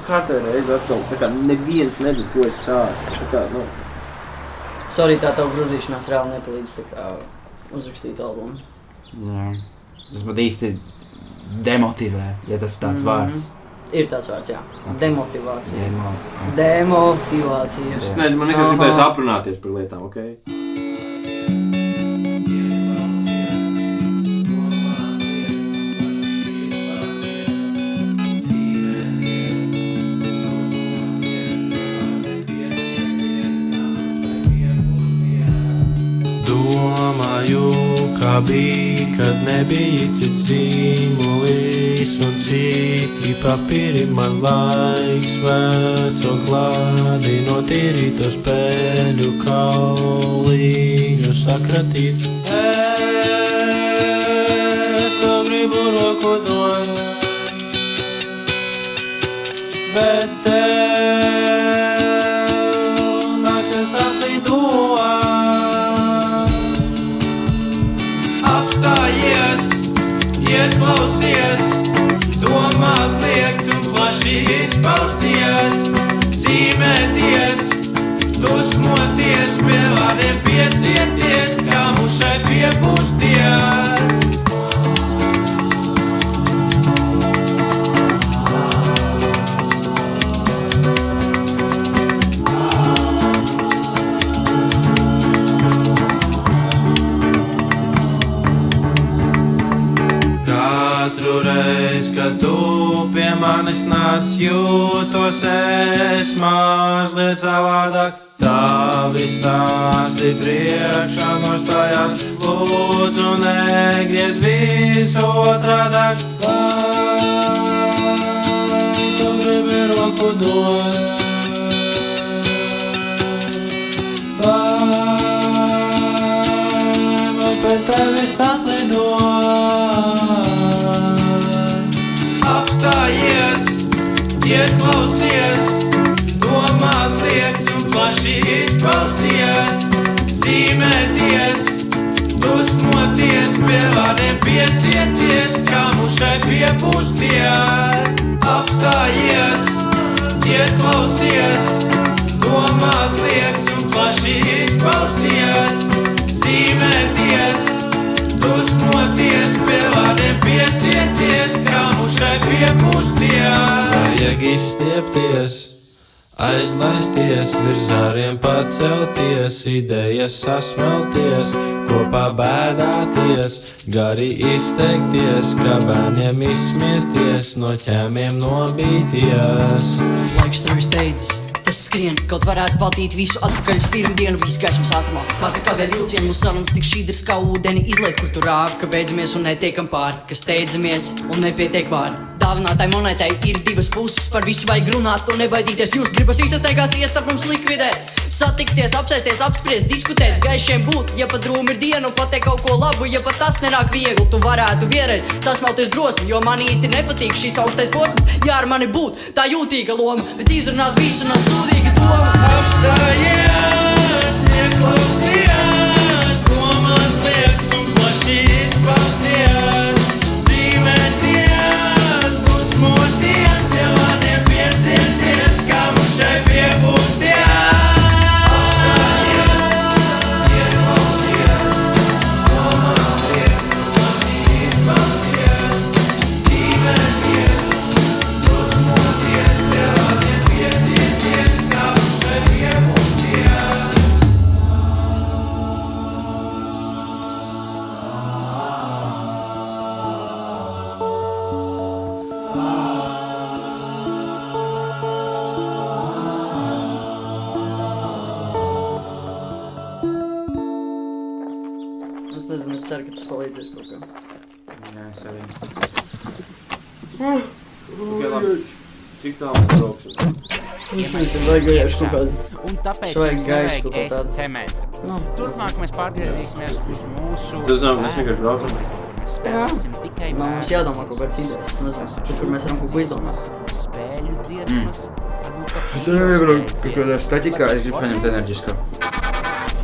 kārtē reizi atkal, tā kā neviens nedzird, ko es stāstu. Tā kā, nu... Sorry, tā tavu grozīšanās reāli nepalīdz tā kā uzrakstīt albumu. Jā. Tas pat īsti demotivē, ja tas tāds vārds. Ir tāds vārds, jā. Okay. Demotivācija. Demotivācija. Es nezinu, man vienkārši gribēs aprunāties par lietām, okei? Domāju, kā bija, kad nebija cits zīmulis un citi papīri man laiks veco klādi no tīrīto spēļu kauliņu sakratīt. Es tev gribu roku dot, bet tev nāksies atlidot. Apstājies, ieklausies, domāt liekts un plaši izpausties, zīmēties, dusmoties, pie vārdiem piesieties, kā mušai piepūsties. Katru reiz, kad tu pie manis nāc, jūtos es mazliet savādāk. Tavi stāsti priekšā nostājās, lūdzu negriez visu otrādāk. Vai tu gribi roku dot? Vai pēc tevis atlidot? Apstājies, ieklausies, domāt liekts un plaši izpausties, zīmēties, dusmoties, pie vārdiem piesieties, kā mušai piepūsties. Apstājies, ieklausies, domāt liekts un plaši izpausties, zīmēties, dusmoties, pie vārdiem piesieties, kā mušai piepūsties. Vajag izstiepties, aizlaisties, virs zāriem pacelties, idejas sasmelties, kopā bēdāties, gari izteikties, kā bērniem izsmieties, no ķēmiem nobīties. Laiks tev ir steidzis. Tas skrien, kaut varētu patīt visu atpakaļ uz pirmdienu, visu gaismas ātrumā. Kā kādai vilcienu mūsu sarunas tik šķidrs kā ūdeni izliet, kur tu rāvi, ka beidzamies un netiekam pāri, ka steidzamies un nepietiek vārdi. Dāvinātai monētai ir divas puses, par visu vajag runāt un nebaidīties. Jūs gribas izsasteigācijas starp mums likvidēt, satikties, apsēsties, apspriest, diskutēt, gaišiem būt. Ja pat drūmi ir diena un pateikt kaut ko labu, ja pat tas nenāk viegli, tu varētu vienreiz sasmelties drosmi, jo man īsti nepatīk šis augstais posms. Jā, ar mani būt tā jūtīga loma, bet izrunāt visu nav sūdīga doma. Apstājies, ieklausies, domāt liekts un plaši izpausties, zīmēties, dusmoties, pie vārdiem piesieties, kā mušai piepūsties. Apstājies, ieklausies, domāt liekts un plaši izpausties, zīmēties, dusmoties, pie vārdiem piesieties, kā mušai piepūsties. Es nezinu, es ceru, ka tas palīdzēs kaut kā. Jā, es arī. Tikai labi. Cik tālu brauksim? Viņš ir vajag gaišu kaut kādu. Un tāpēc Švajag jums gaisu nevajag kaut ko ēst tādu. cementu. Nu. Turpmāk mēs pārgriezīsimies uz mūsu Tu zinām, mēs vienkārši braucam. Mēs spēlēsim tikai Nu, mums jādomā kaut kāds idejas, es nezinu, kur mēs varam kaut ko izdomāt. Spēļu dziesmas. Es arī varu kaut kādā statikā, es gribu paņemt enerģisko.